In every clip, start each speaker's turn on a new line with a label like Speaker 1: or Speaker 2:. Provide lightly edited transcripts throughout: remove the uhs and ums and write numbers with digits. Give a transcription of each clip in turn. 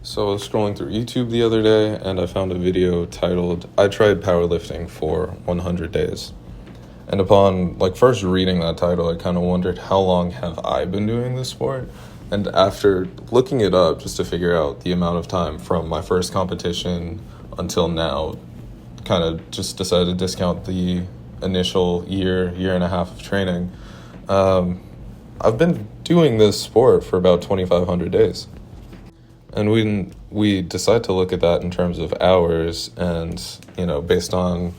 Speaker 1: So I was scrolling through YouTube the other day and I found a video titled, "I Tried Powerlifting for 100 Days." And upon first reading that title, I kind of wondered, how long have I been doing this sport? And after looking it up just to figure out the amount of time from my first competition until now, kind of just decided to discount the initial year and a half of training. I've been doing this sport for about 2,500 days. And when we decide to look at that in terms of hours and, based on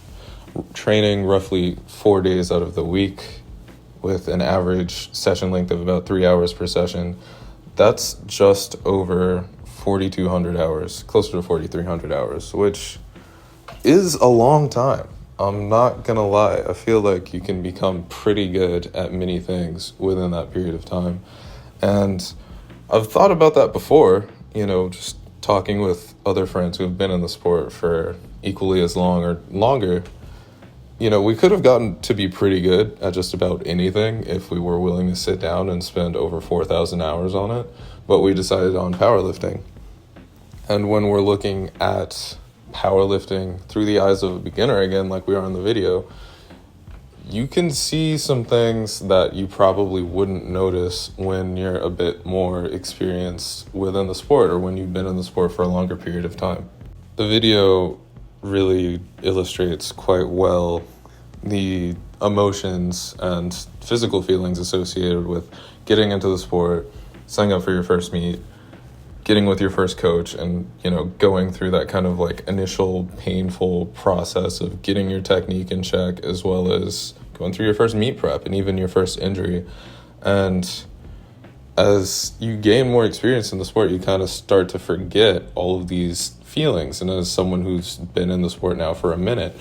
Speaker 1: training roughly 4 days out of the week with an average session length of about 3 hours per session, that's just over 4,200 hours, closer to 4,300 hours, which is a long time. I'm not gonna lie. I feel like you can become pretty good at many things within that period of time. And I've thought about that before, just talking with other friends who have been in the sport for equally as long or longer. We could have gotten to be pretty good at just about anything if we were willing to sit down and spend over 4,000 hours on it, but we decided on powerlifting. And when we're looking at powerlifting through the eyes of a beginner again, like we are in the video, you can see some things that you probably wouldn't notice when you're a bit more experienced within the sport or when you've been in the sport for a longer period of time. The video really illustrates quite well the emotions and physical feelings associated with getting into the sport, signing up for your first meet, getting with your first coach, and going through that kind of initial painful process of getting your technique in check, as well as going through your first meet prep and even your first injury. And as you gain more experience in the sport, you kind of start to forget all of these feelings. And as someone who's been in the sport now for a minute,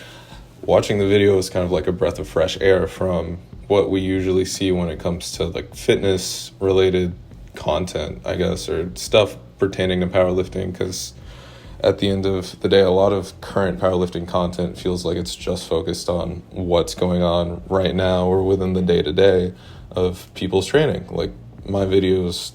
Speaker 1: watching the video is kind of like a breath of fresh air from what we usually see when it comes to fitness related content, I guess, or stuff pertaining to powerlifting, because at the end of the day, a lot of current powerlifting content feels like it's just focused on what's going on right now or within the day-to-day of people's training. My videos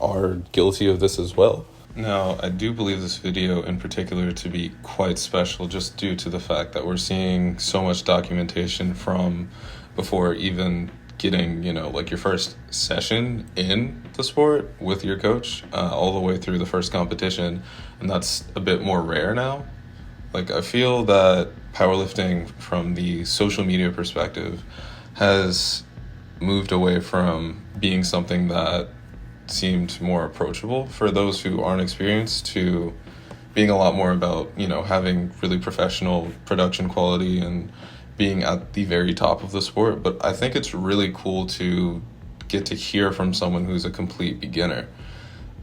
Speaker 1: are guilty of this as well. Now, I do believe this video in particular to be quite special just due to the fact that we're seeing so much documentation from before even getting, your first session in the sport with your coach, all the way through the first competition. And that's a bit more rare now. I feel that powerlifting from the social media perspective has moved away from being something that seemed more approachable for those who aren't experienced to being a lot more about, having really professional production quality and being at the very top of the sport. But I think it's really cool to get to hear from someone who's a complete beginner.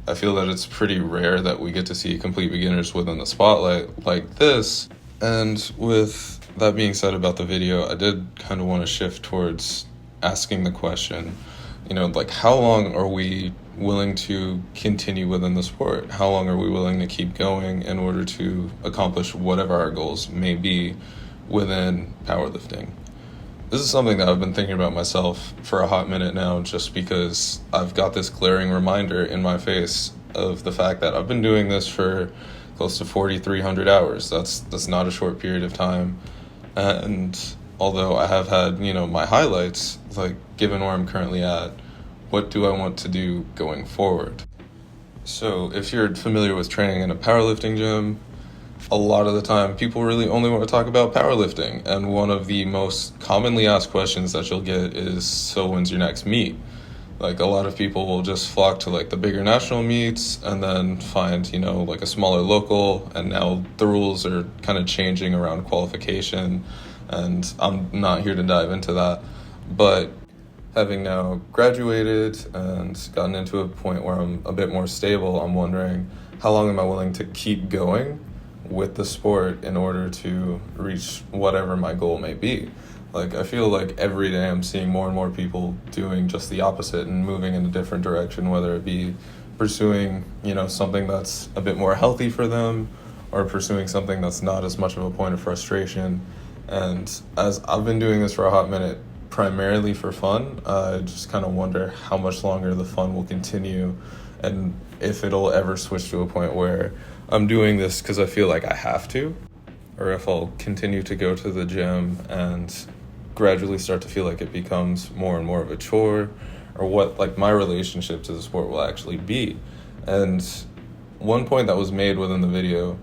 Speaker 1: I feel that it's pretty rare that we get to see complete beginners within the spotlight like this. And with that being said about the video, I did kind of want to shift towards asking the question, how long are we willing to continue within the sport? How long are we willing to keep going in order to accomplish whatever our goals may be within powerlifting? This is something that I've been thinking about myself for a hot minute now, just because I've got this glaring reminder in my face of the fact that I've been doing this for close to 4,300 hours. That's not a short period of time. And although I have had, my highlights, given where I'm currently at, what do I want to do going forward? So if you're familiar with training in a powerlifting gym, a lot of the time people really only want to talk about powerlifting. And one of the most commonly asked questions that you'll get is, so when's your next meet? A lot of people will just flock to the bigger national meets and then find, a smaller local. And now the rules are kind of changing around qualification. And I'm not here to dive into that. But having now graduated and gotten into a point where I'm a bit more stable, I'm wondering, how long am I willing to keep going with the sport in order to reach whatever my goal may be? I feel like every day I'm seeing more and more people doing just the opposite and moving in a different direction, whether it be pursuing, something that's a bit more healthy for them or pursuing something that's not as much of a point of frustration. And as I've been doing this for a hot minute, primarily for fun, I just kind of wonder how much longer the fun will continue and if it'll ever switch to a point where I'm doing this because I feel like I have to, or if I'll continue to go to the gym and gradually start to feel like it becomes more and more of a chore, or what like my relationship to the sport will actually be. And one point that was made within the video,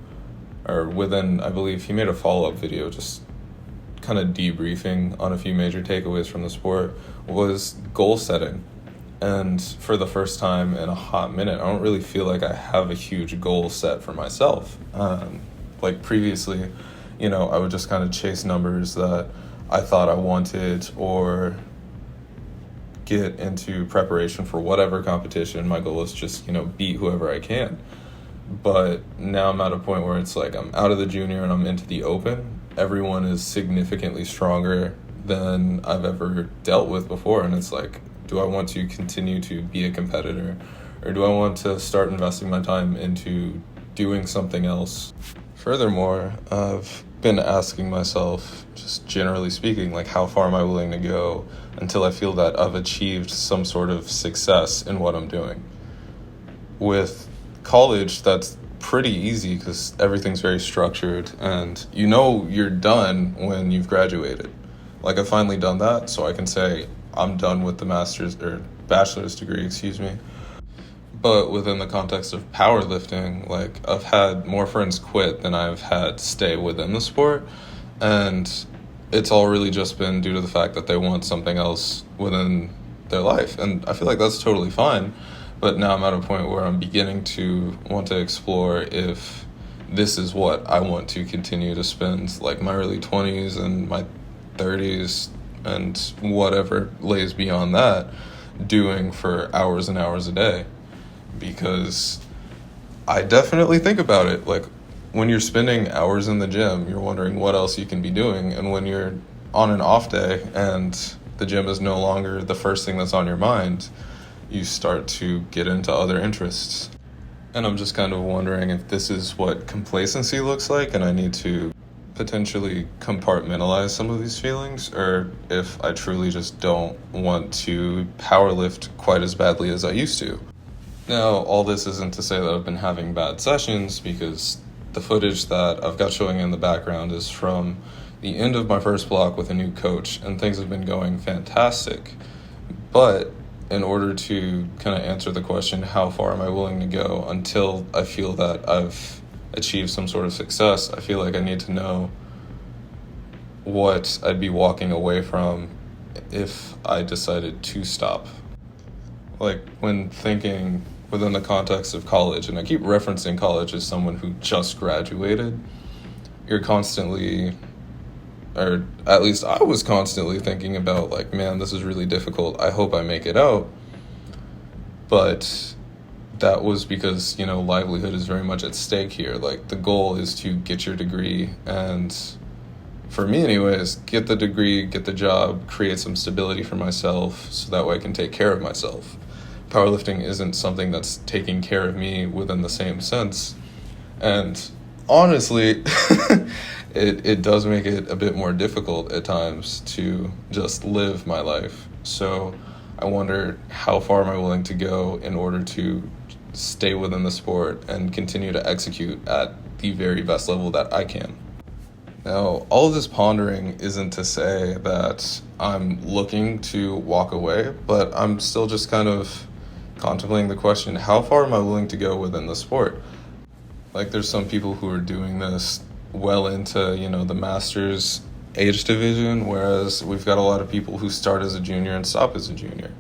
Speaker 1: or within, I believe he made a follow-up video just kind of debriefing on a few major takeaways from the sport, was goal setting. And for the first time in a hot minute, I don't really feel like I have a huge goal set for myself. Like previously, I would just kind of chase numbers that I thought I wanted, or get into preparation for whatever competition. My goal is just, beat whoever I can. But now I'm at a point where it's like I'm out of the junior and I'm into the open. Everyone is significantly stronger than I've ever dealt with before. And it's like, do I want to continue to be a competitor, or do I want to start investing my time into doing something else? Furthermore, I've been asking myself, just generally speaking, like how far am I willing to go until I feel that I've achieved some sort of success in what I'm doing. With college, that's pretty easy because everything's very structured and you're done when you've graduated. Like I've finally done that, so I can say I'm done with the bachelor's degree, But within the context of powerlifting, like I've had more friends quit than I've had stay within the sport. And it's all really just been due to the fact that they want something else within their life. And I feel like that's totally fine. But now I'm at a point where I'm beginning to want to explore if this is what I want to continue to spend like my early 20s and my 30s and whatever lays beyond that doing for hours and hours a day. Because I definitely think about it. Like when you're spending hours in the gym, you're wondering what else you can be doing. And when you're on an off day and the gym is no longer the first thing that's on your mind, you start to get into other interests. And I'm just kind of wondering if this is what complacency looks like and I need to potentially compartmentalize some of these feelings, or if I truly just don't want to powerlift quite as badly as I used to. Now, all this isn't to say that I've been having bad sessions, because the footage that I've got showing in the background is from the end of my first block with a new coach, and things have been going fantastic. But in order to kind of answer the question, how far am I willing to go until I feel that I've achieved some sort of success, I feel like I need to know what I'd be walking away from if I decided to stop. Like when thinking within the context of college, and I keep referencing college as someone who just graduated, you're constantly, or at least I was constantly thinking about like, man, this is really difficult. I hope I make it out. But that was because, livelihood is very much at stake here. Like the goal is to get your degree, and for me anyways, get the degree, get the job, create some stability for myself so that way I can take care of myself. Powerlifting isn't something that's taking care of me within the same sense. And honestly, it does make it a bit more difficult at times to just live my life. So I wonder, how far am I willing to go in order to stay within the sport and continue to execute at the very best level that I can. Now, all of this pondering isn't to say that I'm looking to walk away, but I'm still just kind of contemplating the question, how far am I willing to go within the sport? Like there's some people who are doing this well into, the master's age division, whereas we've got a lot of people who start as a junior and stop as a junior.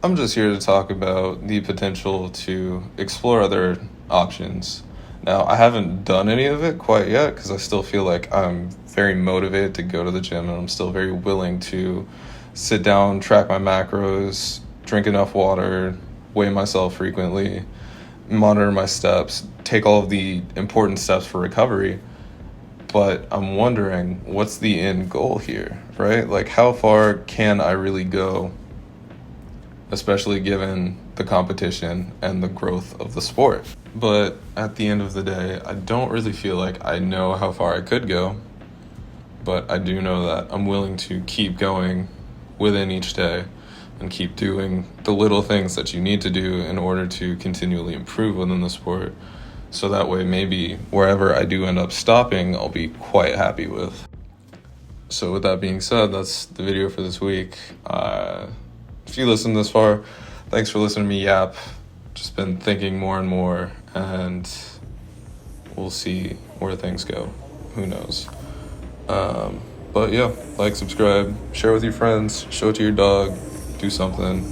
Speaker 1: I'm just here to talk about the potential to explore other options. Now, I haven't done any of it quite yet because I still feel like I'm very motivated to go to the gym, and I'm still very willing to sit down, track my macros, drink enough water, weigh myself frequently, monitor my steps, take all of the important steps for recovery. But I'm wondering, what's the end goal here, right? Like, how far can I really go, especially given the competition and the growth of the sport? But at the end of the day, I don't really feel like I know how far I could go, but I do know that I'm willing to keep going within each day and keep doing the little things that you need to do in order to continually improve within the sport. So that way, maybe wherever I do end up stopping, I'll be quite happy with. So with that being said, that's the video for this week. If you listened this far, thanks for listening to me yap. Just been thinking more and more, and we'll see where things go. Who knows? But yeah, like, subscribe, share with your friends, show it to your dog, do something.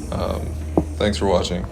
Speaker 1: Thanks for watching.